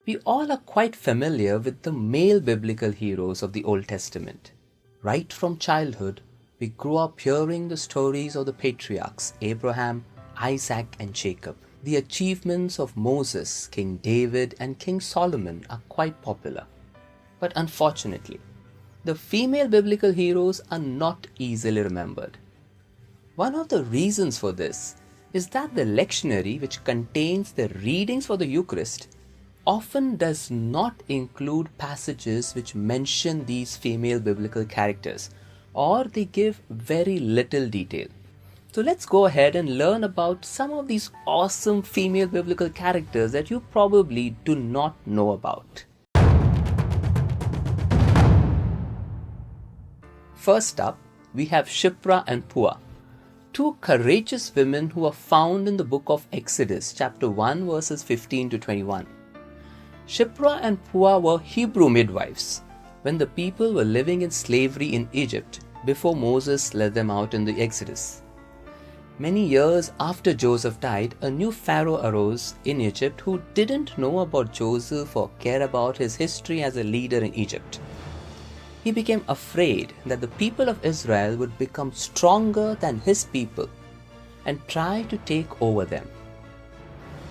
We all are quite familiar with the male biblical heroes of the Old Testament. Right from childhood, we grew up hearing the stories of the patriarchs Abraham, Isaac, and Jacob. The achievements of Moses, King David, and King Solomon are quite popular. But unfortunately, the female biblical heroes are not easily remembered. One of the reasons for this is that the lectionary, which contains the readings for the Eucharist, often does not include passages which mention these female biblical characters, or they give very little detail. So let's go ahead and learn about some of these awesome female biblical characters that you probably do not know about. First up, we have Shiprah and Puah, two courageous women who are found in the book of Exodus, chapter 1, verses 15 to 21. Shiprah and Puah were Hebrew midwives when the people were living in slavery in Egypt before Moses led them out in the Exodus. Many years after Joseph died, a new Pharaoh arose in Egypt who didn't know about Joseph or care about his history as a leader in Egypt. He became afraid that the people of Israel would become stronger than his people and try to take over them.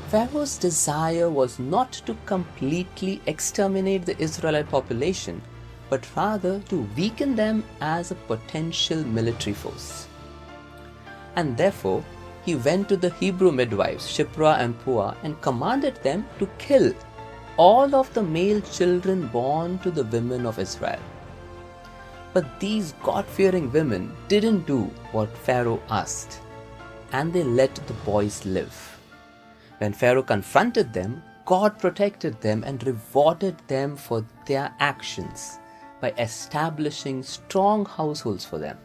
Pharaoh's desire was not to completely exterminate the Israelite population, but rather to weaken them as a potential military force. And therefore, he went to the Hebrew midwives, Shiprah and Puah, and commanded them to kill all of the male children born to the women of Israel. But these God-fearing women didn't do what Pharaoh asked, and they let the boys live. When Pharaoh confronted them, God protected them and rewarded them for their actions by establishing strong households for them.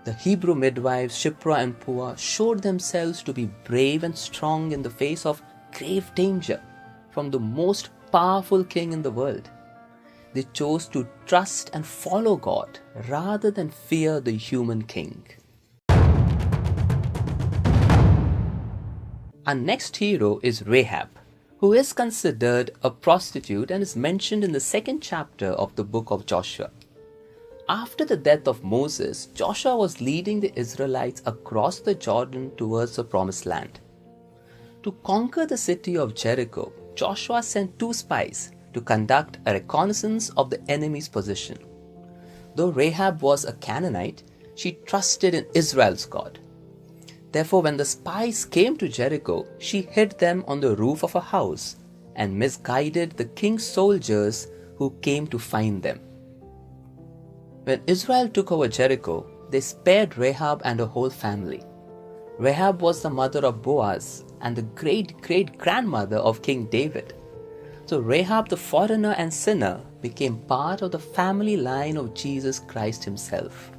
The Hebrew midwives, Shiprah and Puah, showed themselves to be brave and strong in the face of grave danger from the most powerful king in the world. They chose to trust and follow God rather than fear the human king. Our next hero is Rahab, who is considered a prostitute and is mentioned in the second chapter of the book of Joshua. After the death of Moses, Joshua was leading the Israelites across the Jordan towards the promised land. To conquer the city of Jericho, Joshua sent 2 spies to conduct a reconnaissance of the enemy's position. Though Rahab was a Canaanite, she trusted in Israel's God. Therefore, when the spies came to Jericho, she hid them on the roof of a house and misguided the king's soldiers who came to find them. When Israel took over Jericho, they spared Rahab and her whole family. Rahab was the mother of Boaz and the great-great-grandmother of King David. So Rahab the foreigner and sinner became part of the family line of Jesus Christ himself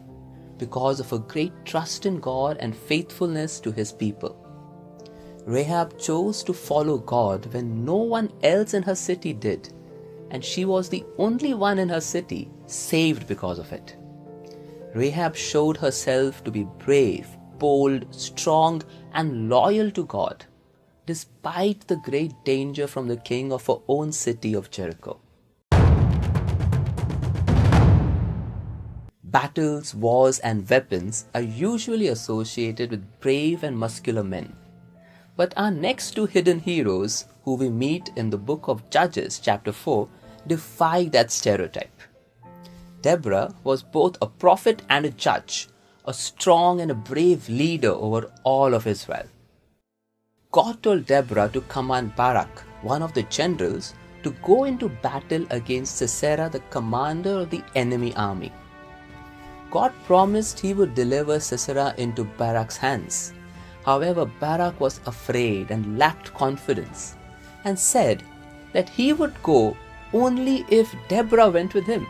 because of her great trust in God and faithfulness to his people. Rahab chose to follow God when no one else in her city did, and she was the only one in her city saved because of it. Rahab showed herself to be brave, bold, strong, and loyal to God, despite the great danger from the king of her own city of Jericho. Battles, wars, and weapons are usually associated with brave and muscular men. But our next 2 hidden heroes, who we meet in the book of Judges, chapter 4, defy that stereotype. Deborah was both a prophet and a judge, a strong and a brave leader over all of Israel. God told Deborah to command Barak, one of the generals, to go into battle against Sisera, the commander of the enemy army. God promised he would deliver Sisera into Barak's hands. However, Barak was afraid and lacked confidence and said that he would go only if Deborah went with him.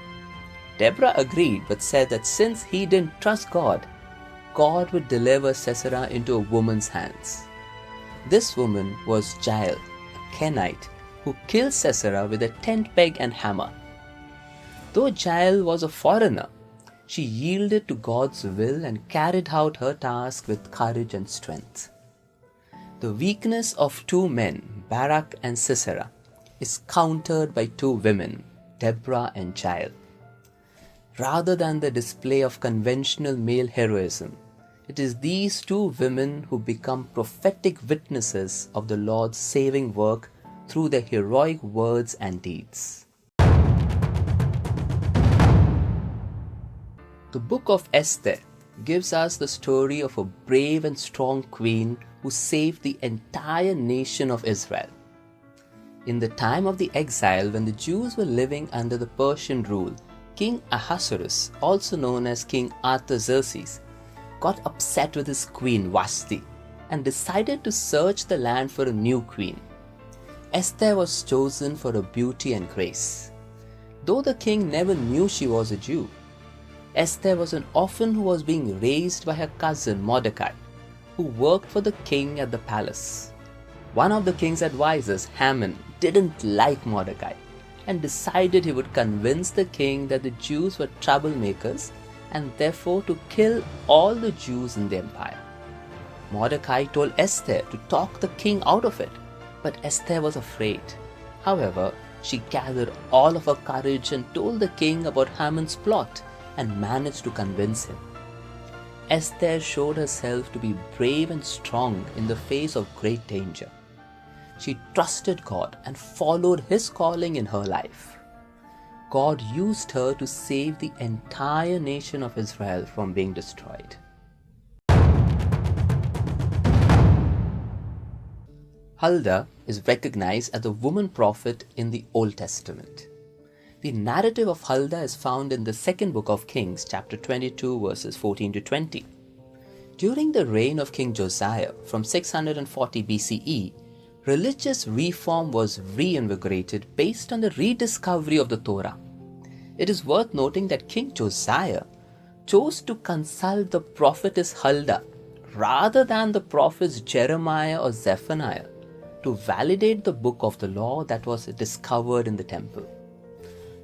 Deborah agreed but said that since he didn't trust God, God would deliver Sisera into a woman's hands. This woman was Jael, a Kenite, who killed Sisera with a tent peg and hammer. Though Jael was a foreigner, she yielded to God's will and carried out her task with courage and strength. The weakness of 2 men, Barak and Sisera, is countered by two women, Deborah and Jael. Rather than the display of conventional male heroism, it is these two women who become prophetic witnesses of the Lord's saving work through their heroic words and deeds. The book of Esther gives us the story of a brave and strong queen who saved the entire nation of Israel. In the time of the exile, when the Jews were living under the Persian rule, King Ahasuerus, also known as King Artaxerxes, got upset with his queen Vashti and decided to search the land for a new queen. Esther was chosen for her beauty and grace. Though the king never knew she was a Jew, Esther was an orphan who was being raised by her cousin Mordecai, who worked for the king at the palace. One of the king's advisors, Haman, didn't like Mordecai and decided he would convince the king that the Jews were troublemakers and therefore to kill all the Jews in the empire. Mordecai told Esther to talk the king out of it, but Esther was afraid. However, she gathered all of her courage and told the king about Haman's plot and managed to convince him. Esther showed herself to be brave and strong in the face of great danger. She trusted God and followed His calling in her life. God used her to save the entire nation of Israel from being destroyed. Huldah is recognized as a woman prophet in the Old Testament. The narrative of Huldah is found in the second book of Kings, chapter 22, verses 14 to 20. During the reign of King Josiah from 640 BCE, religious reform was reinvigorated based on the rediscovery of the Torah. It is worth noting that King Josiah chose to consult the prophetess Huldah rather than the prophets Jeremiah or Zephaniah to validate the book of the law that was discovered in the temple.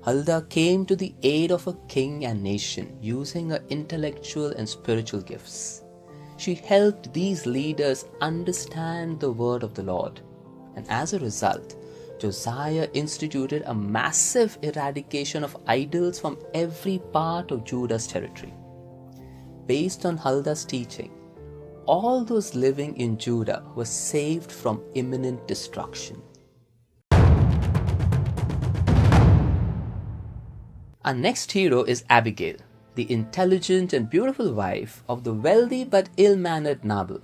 Huldah came to the aid of a king and nation using her intellectual and spiritual gifts. She helped these leaders understand the word of the Lord, and as a result, Josiah instituted a massive eradication of idols from every part of Judah's territory. Based on Huldah's teaching, all those living in Judah were saved from imminent destruction. Our next hero is Abigail, the intelligent and beautiful wife of the wealthy but ill-mannered Nabal.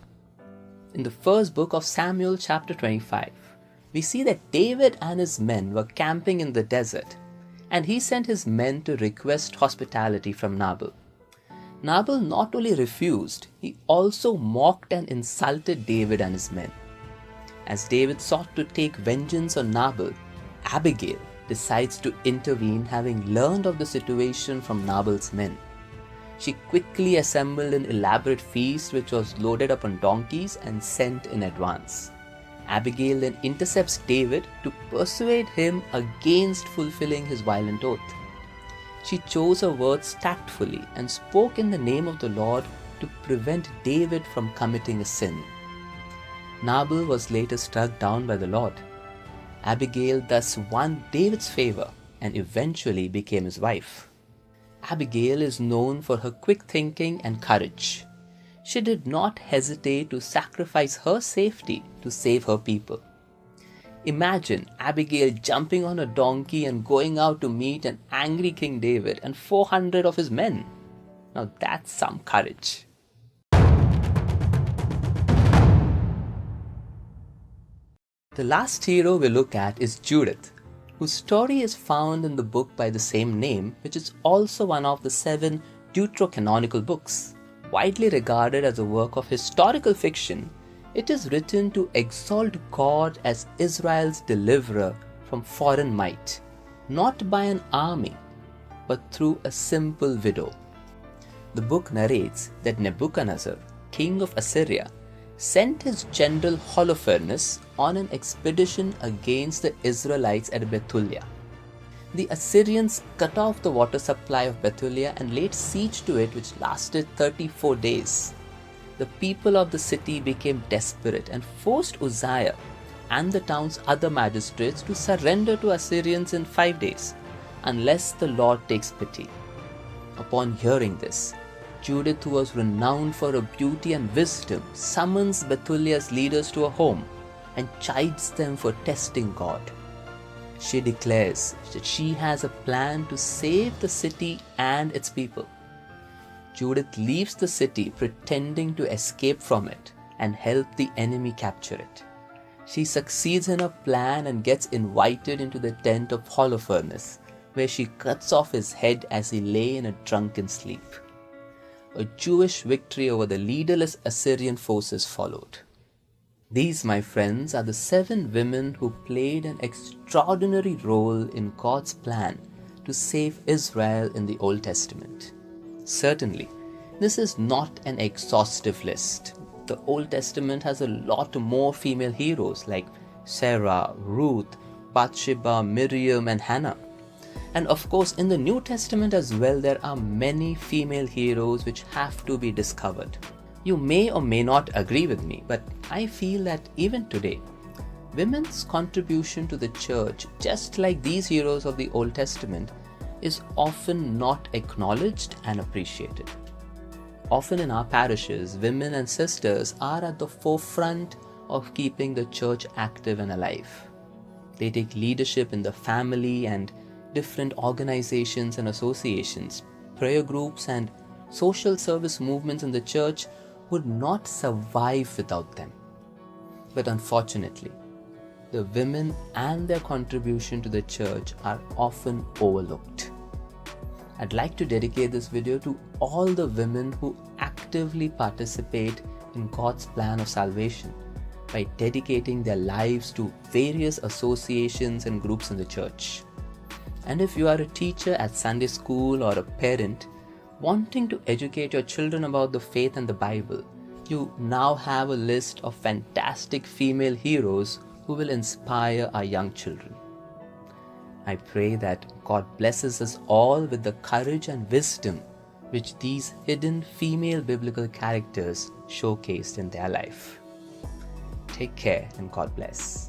In the first book of Samuel, chapter 25, we see that David and his men were camping in the desert, and he sent his men to request hospitality from Nabal. Nabal not only refused, he also mocked and insulted David and his men. As David sought to take vengeance on Nabal, Abigail decides to intervene, having learned of the situation from Nabal's men. She quickly assembled an elaborate feast which was loaded upon donkeys and sent in advance. Abigail then intercepts David to persuade him against fulfilling his violent oath. She chose her words tactfully and spoke in the name of the Lord to prevent David from committing a sin. Nabal was later struck down by the Lord. Abigail thus won David's favor and eventually became his wife. Abigail is known for her quick thinking and courage. She did not hesitate to sacrifice her safety to save her people. Imagine Abigail jumping on a donkey and going out to meet an angry King David and 400 of his men. Now that's some courage. The last hero we look at is Judith, whose story is found in the book by the same name, which is also one of the 7 deuterocanonical books. Widely regarded as a work of historical fiction, it is written to exalt God as Israel's deliverer from foreign might, not by an army, but through a simple widow. The book narrates that Nebuchadnezzar, king of Assyria, sent his general Holofernes on an expedition against the Israelites at Bethulia. The Assyrians cut off the water supply of Bethulia and laid siege to it, which lasted 34 days. The people of the city became desperate and forced Uzziah and the town's other magistrates to surrender to Assyrians in 5 days, unless the Lord takes pity. Upon hearing this, Judith, who was renowned for her beauty and wisdom, summons Bethulia's leaders to her home and chides them for testing God. She declares that she has a plan to save the city and its people. Judith leaves the city pretending to escape from it and help the enemy capture it. She succeeds in her plan and gets invited into the tent of Holofernes, where she cuts off his head as he lay in a drunken sleep. A Jewish victory over the leaderless Assyrian forces followed. These, my friends, are the 7 women who played an extraordinary role in God's plan to save Israel in the Old Testament. Certainly, this is not an exhaustive list. The Old Testament has a lot more female heroes like Sarah, Ruth, Bathsheba, Miriam, and Hannah. And of course, in the New Testament as well, there are many female heroes which have to be discovered. You may or may not agree with me, but I feel that even today, women's contribution to the church, just like these heroes of the Old Testament, is often not acknowledged and appreciated. Often in our parishes, women and sisters are at the forefront of keeping the church active and alive. They take leadership in the family and different organizations and associations. Prayer groups and social service movements in the church would not survive without them. But unfortunately, the women and their contribution to the church are often overlooked. I'd like to dedicate this video to all the women who actively participate in God's plan of salvation by dedicating their lives to various associations and groups in the church. And if you are a teacher at Sunday school or a parent wanting to educate your children about the faith and the Bible, you now have a list of fantastic female heroes who will inspire our young children. I pray that God blesses us all with the courage and wisdom which these hidden female biblical characters showcased in their life. Take care and God bless.